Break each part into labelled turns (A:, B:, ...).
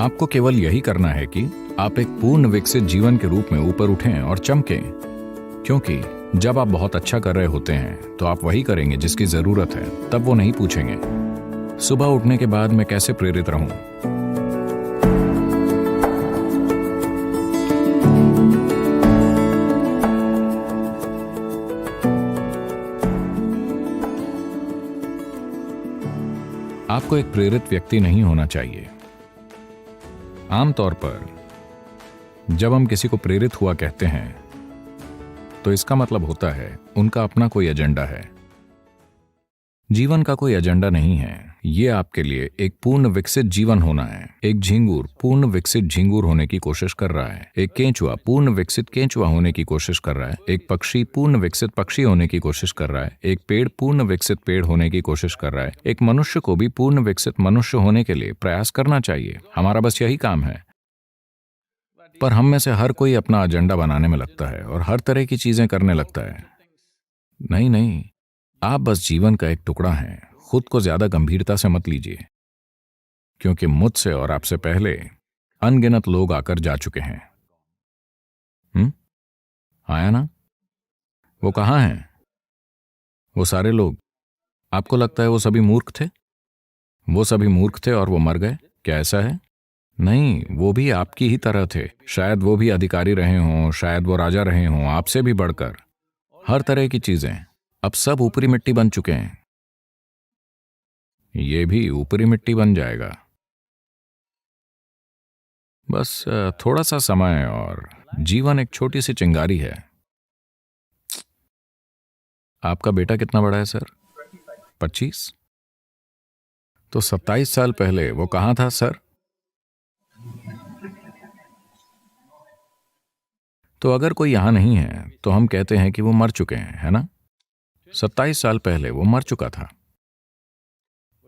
A: आपको केवल यही करना है कि आप एक पूर्ण विकसित जीवन के रूप में ऊपर उठें और चमकें, क्योंकि जब आप बहुत अच्छा कर रहे होते हैं तो आप वही करेंगे जिसकी जरूरत है। तब वो नहीं पूछेंगे सुबह उठने के बाद मैं कैसे प्रेरित रहूं। आपको एक प्रेरित व्यक्ति नहीं होना चाहिए। आमतौर पर जब हम किसी को प्रेरित हुआ कहते हैं तो इसका मतलब होता है उनका अपना कोई एजेंडा है। जीवन का कोई एजेंडा नहीं है। ये आपके लिए एक पूर्ण विकसित जीवन होना है। एक झींगुर पूर्ण विकसित झींगुर होने की कोशिश कर रहा है। एक केंचुआ पूर्ण विकसित केंचुआ होने की कोशिश कर रहा है। एक पक्षी पूर्ण विकसित पक्षी होने की कोशिश कर रहा है। एक पेड़ पूर्ण विकसित पेड़ होने की कोशिश कर रहा है। एक मनुष्य को भी पूर्ण विकसित मनुष्य होने के लिए प्रयास करना चाहिए। हमारा बस यही काम है। पर हम में से हर कोई अपना एजेंडा बनाने में लगता है और हर तरह की चीजें करने लगता है। नहीं नहीं, आप बस जीवन का एक टुकड़ा हैं। खुद को ज्यादा गंभीरता से मत लीजिए, क्योंकि मुझसे और आपसे पहले अनगिनत लोग आकर जा चुके हैं। आया ना? वो कहाँ हैं? वो सारे लोग। आपको लगता है वो सभी मूर्ख थे? वो सभी मूर्ख थे और वो मर गए? क्या ऐसा है? नहीं, वो भी आपकी ही तरह थे। शायद वो भी अधिकारी रहे हों, शायद वो राजा रहे हों, आपसे भी बढ़कर। हर तरह की चीजें। अब सब ऊपरी मिट्टी बन चुके हैं। ये भी ऊपरी मिट्टी बन जाएगा। बस थोड़ा सा समय और जीवन एक छोटी सी चिंगारी है। आपका बेटा कितना बड़ा है सर? 25? तो 27 साल पहले वो कहाँ था सर? तो अगर कोई यहां नहीं है तो हम कहते हैं कि वो मर चुके हैं, है ना? 27 साल पहले वो मर चुका था।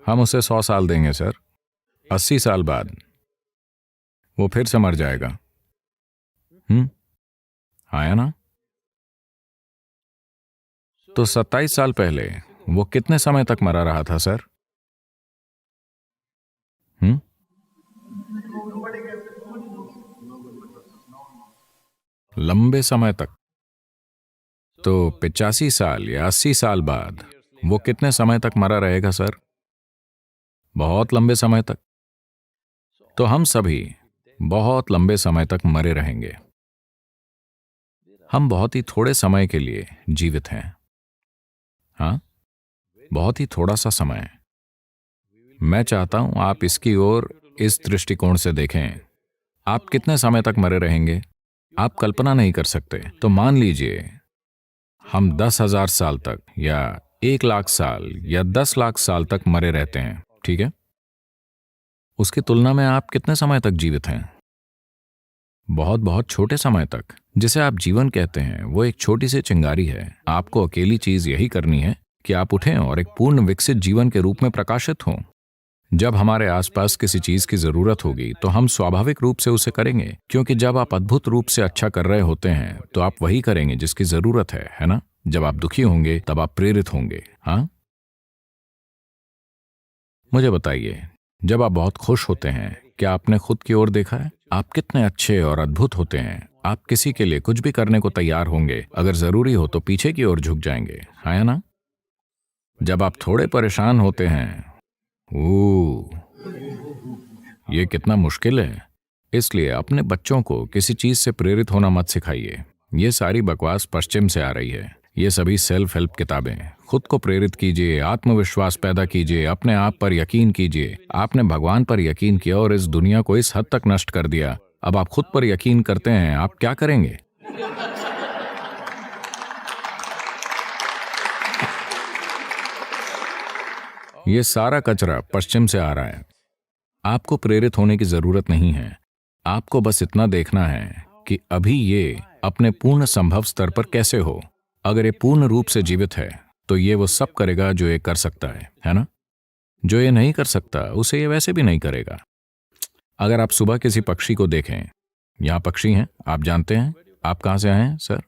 A: हम उसे 100 साल देंगे सर। 80 साल बाद वो फिर से मर जाएगा। आया ना? तो 27 साल पहले वो कितने समय तक मरा रहा था सर? लंबे समय तक। तो 85 साल या 80 साल बाद वो कितने समय तक मरा रहेगा सर? बहुत लंबे समय तक। तो हम सभी बहुत लंबे समय तक मरे रहेंगे। हम बहुत ही थोड़े समय के लिए जीवित हैं। हाँ, बहुत ही थोड़ा सा समय। मैं चाहता हूं आप इसकी ओर इस दृष्टिकोण से देखें। आप कितने समय तक मरे रहेंगे आप कल्पना नहीं कर सकते। तो मान लीजिए हम 10,000 साल तक या 1,00,000 साल या 10 लाख साल तक मरे रहते हैं, ठीक है? उसकी तुलना में आप कितने समय तक जीवित हैं? बहुत बहुत छोटे समय तक। जिसे आप जीवन कहते हैं वो एक छोटी सी चिंगारी है। आपको अकेली चीज यही करनी है कि आप उठें और एक पूर्ण विकसित जीवन के रूप में प्रकाशित हों। जब हमारे आसपास किसी चीज की जरूरत होगी तो हम स्वाभाविक रूप से उसे करेंगे, क्योंकि जब आप अद्भुत रूप से अच्छा कर रहे होते हैं तो आप वही करेंगे जिसकी जरूरत है ना? जब आप दुखी होंगे तब आप प्रेरित होंगे। हाँ, मुझे बताइए, जब आप बहुत खुश होते हैं क्या आपने खुद की ओर देखा है? आप कितने अच्छे और अद्भुत होते हैं। आप किसी के लिए कुछ भी करने को तैयार होंगे। अगर जरूरी हो तो पीछे की ओर झुक जाएंगे, है ना? जब आप थोड़े परेशान होते हैं, ये कितना मुश्किल है। इसलिए अपने बच्चों को किसी चीज से प्रेरित होना मत सिखाइए। ये सारी बकवास पश्चिम से आ रही है। ये सभी सेल्फ हेल्प किताबें। खुद को प्रेरित कीजिए, आत्मविश्वास पैदा कीजिए, अपने आप पर यकीन कीजिए। आपने भगवान पर यकीन किया और इस दुनिया को इस हद तक नष्ट कर दिया। अब आप खुद पर यकीन करते हैं, आप क्या करेंगे? ये सारा कचरा पश्चिम से आ रहा है। आपको प्रेरित होने की जरूरत नहीं है। आपको बस इतना देखना है कि अभी ये अपने पूर्ण संभव स्तर पर कैसे हो। अगर ये पूर्ण रूप से जीवित है तो ये वो सब करेगा जो ये कर सकता है ना? जो ये नहीं कर सकता उसे ये वैसे भी नहीं करेगा। अगर आप सुबह किसी पक्षी को देखें, यहां पक्षी हैं, आप जानते हैं। आप कहां से आए हैं सर?